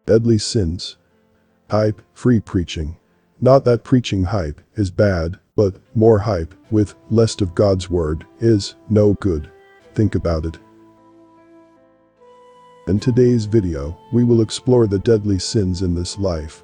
Deadly sins. Hype, free preaching. Not that preaching hype is bad, but more hype with less of God's word is no good. Think about it. In today's video, we will explore the deadly sins in this life.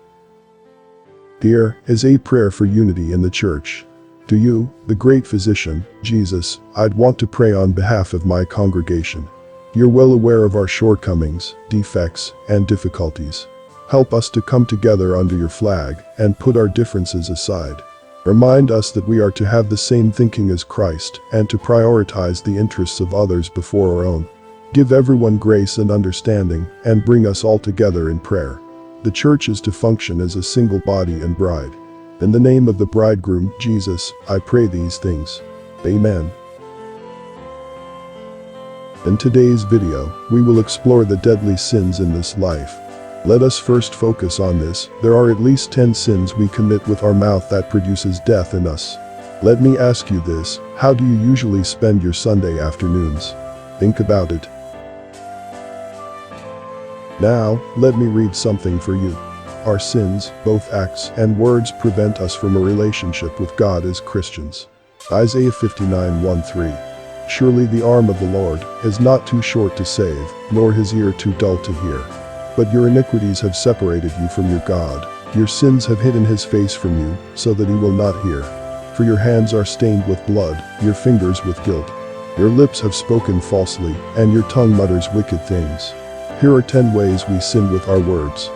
Here is a prayer for unity in the church. To you, the great physician, Jesus, I'd want to pray on behalf of my congregation. You're well aware of our shortcomings, defects, and difficulties. Help us to come together under your flag and put our differences aside. Remind us that we are to have the same thinking as Christ and to prioritize the interests of others before our own. Give everyone grace and understanding and bring us all together in prayer. The church is to function as a single body and bride. In the name of the bridegroom, Jesus, I pray these things. Amen. In today's video, we will explore the deadly sins in this life. Let us first focus on this. There are at least 10 sins we commit with our mouth that produces death in us. Let me ask you this, how do you usually spend your Sunday afternoons? Think about it. Now, let me read something for you. Our sins, both acts and words, prevent us from a relationship with God as Christians. Isaiah 59:1-3. Surely the arm of the Lord is not too short to save, nor his ear too dull to hear. But your iniquities have separated you from your God. Your sins have hidden his face from you, so that he will not hear. For your hands are stained with blood, your fingers with guilt. Your lips have spoken falsely, and your tongue mutters wicked things. Here are 10 ways we sin with our words.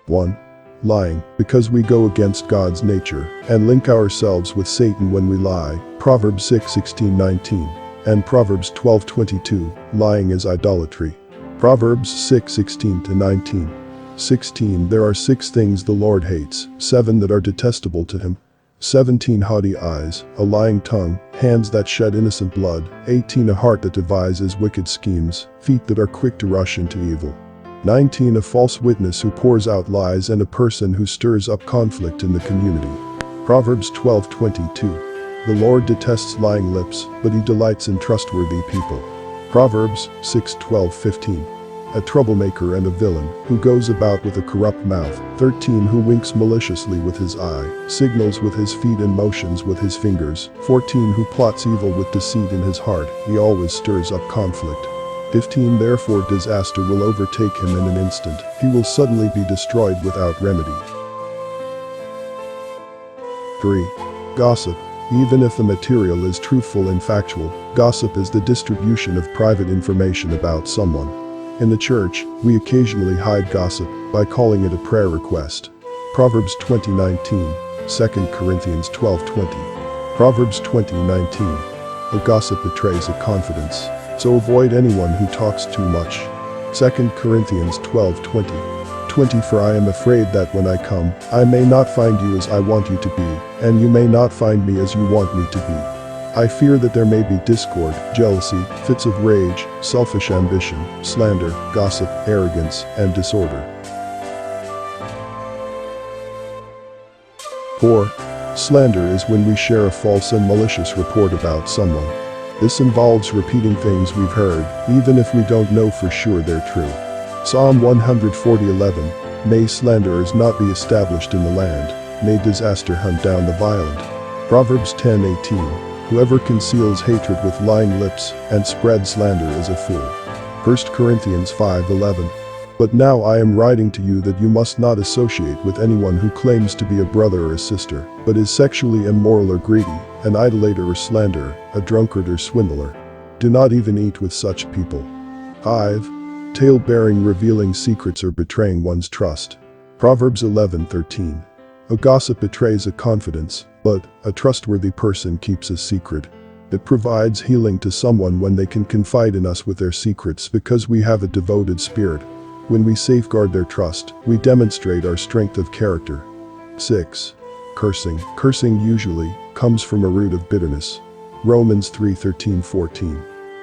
1. Lying, because we go against God's nature and link ourselves with Satan when we lie. Proverbs 6:16-19 and Proverbs 12:22. Lying is idolatry. Proverbs 6:16-19. 16. There are 6 things the Lord hates, 7 that are detestable to him. 17. Haughty eyes, a lying tongue, hands that shed innocent blood. 18. A heart that devises wicked schemes, feet that are quick to rush into evil. 19. A false witness who pours out lies and a person who stirs up conflict in the community. Proverbs 12:22. The Lord detests lying lips, but he delights in trustworthy people. Proverbs 6:12-15. A troublemaker and a villain, who goes about with a corrupt mouth. 13. Who winks maliciously with his eye, signals with his feet and motions with his fingers. 14. Who plots evil with deceit in his heart, he always stirs up conflict. 15. Therefore disaster will overtake him in an instant, he will suddenly be destroyed without remedy. 3. Gossip. Even if the material is truthful and factual, gossip is the distribution of private information about someone. In the church, we occasionally hide gossip by calling it a prayer request. Proverbs 20:19, 2 Corinthians 12:20. Proverbs 20:19. A gossip betrays a confidence, so avoid anyone who talks too much. 2 Corinthians 12:20. 20. For I am afraid that when I come, I may not find you as I want you to be, and you may not find me as you want me to be. I fear that there may be discord, jealousy, fits of rage, selfish ambition, slander, gossip, arrogance, and disorder. 4. Slander is when we share a false and malicious report about someone. This involves repeating things we've heard, even if we don't know for sure they're true. Psalm 140:11. May slanderers not be established in the land, may disaster hunt down the violent. Proverbs 10:18. Whoever conceals hatred with lying lips and spreads slander is a fool. 1 Corinthians 5:11. But now I am writing to you that you must not associate with anyone who claims to be a brother or a sister, but is sexually immoral or greedy, an idolater or slanderer, a drunkard or swindler. Do not even eat with such people. 5. Tale-bearing, revealing secrets or betraying one's trust. Proverbs 11:13. A gossip betrays a confidence, but a trustworthy person keeps a secret. It provides healing to someone when they can confide in us with their secrets because we have a devoted spirit. When we safeguard their trust, we demonstrate our strength of character. 6. Cursing. Cursing usually comes from a root of bitterness. Romans 3:13-14.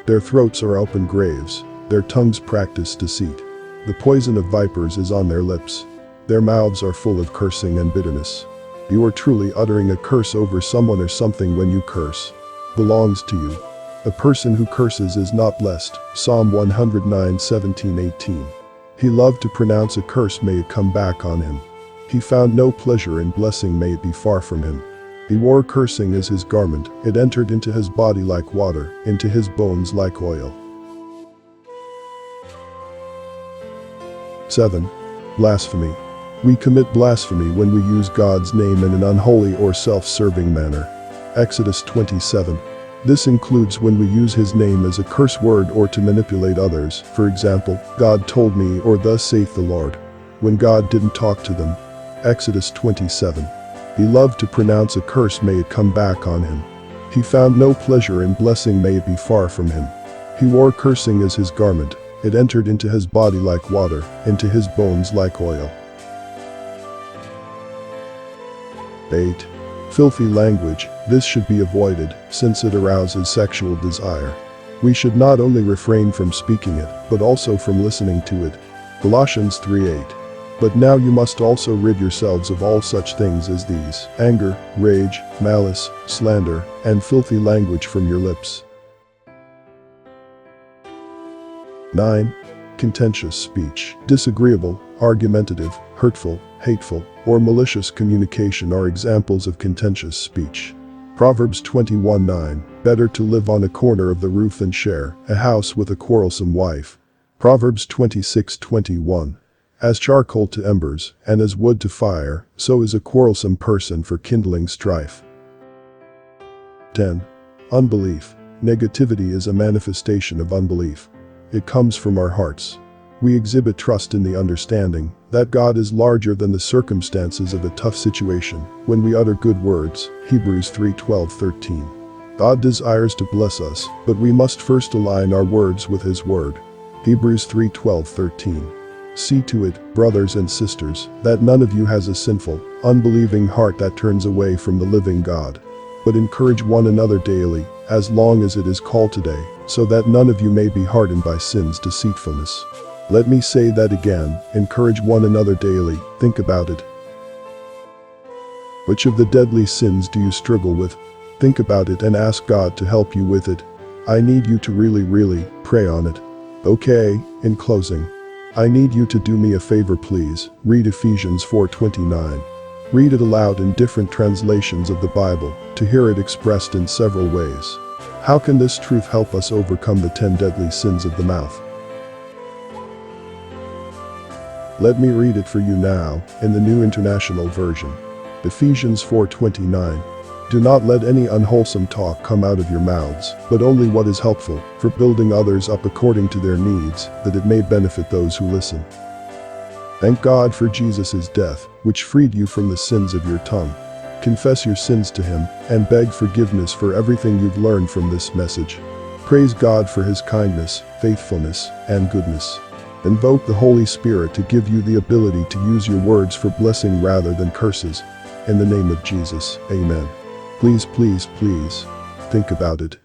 Their throats are open graves. Their tongues practice deceit. The poison of vipers is on their lips. Their mouths are full of cursing and bitterness. You are truly uttering a curse over someone or something when you curse. Belongs to you. A person who curses is not blessed. Psalm 109:17-18. He loved to pronounce a curse, may it come back on him. He found no pleasure in blessing, may it be far from him. He wore cursing as his garment, it entered into his body like water, into his bones like oil. 7. Blasphemy. We commit blasphemy when we use God's name in an unholy or self-serving manner. Exodus 27. This includes when we use his name as a curse word or to manipulate others. For example, God told me, or thus saith the Lord, when God didn't talk to them. Exodus 27. He loved to pronounce a curse, may it come back on him. He found no pleasure in blessing, may it be far from him. He wore cursing as his garment, it entered into his body like water, into his bones like oil. 8. Filthy language. This should be avoided, since it arouses sexual desire. We should not only refrain from speaking it, but also from listening to it. Colossians 3:8. But now you must also rid yourselves of all such things as these: anger, rage, malice, slander, and filthy language from your lips. 9. Contentious speech. Disagreeable, argumentative, hurtful, hateful, or malicious communication are examples of contentious speech. Proverbs 21:9. Better to live on a corner of the roof than share a house with a quarrelsome wife. Proverbs 26:21. As charcoal to embers, and as wood to fire, so is a quarrelsome person for kindling strife. 10. Unbelief. Negativity is a manifestation of unbelief. It comes from our hearts. We exhibit trust in the understanding that God is larger than the circumstances of a tough situation when we utter good words. Hebrews 3:12-13. God desires to bless us, but we must first align our words with his word. Hebrews 3:12-13. See to it, brothers and sisters, that none of you has a sinful, unbelieving heart that turns away from the living God. But encourage one another daily, as long as it is called today, so that none of you may be hardened by sin's deceitfulness. Let me say that again, encourage one another daily. Think about it. Which of the deadly sins do you struggle with? Think about it and ask God to help you with it. I need you to really pray on it. Okay, in closing, I need you to do me a favor, please. Read Ephesians 4:29. Read it aloud in different translations of the Bible, to hear it expressed in several ways. How can this truth help us overcome the 10 deadly sins of the mouth? Let me read it for you now, in the New International Version. Ephesians 4:29. Do not let any unwholesome talk come out of your mouths, but only what is helpful, for building others up according to their needs, that it may benefit those who listen. Thank God for Jesus' death, which freed you from the sins of your tongue. Confess your sins to him, and beg forgiveness for everything you've learned from this message. Praise God for his kindness, faithfulness, and goodness. Invoke the Holy Spirit to give you the ability to use your words for blessing rather than curses. In the name of Jesus, amen. Please think about it.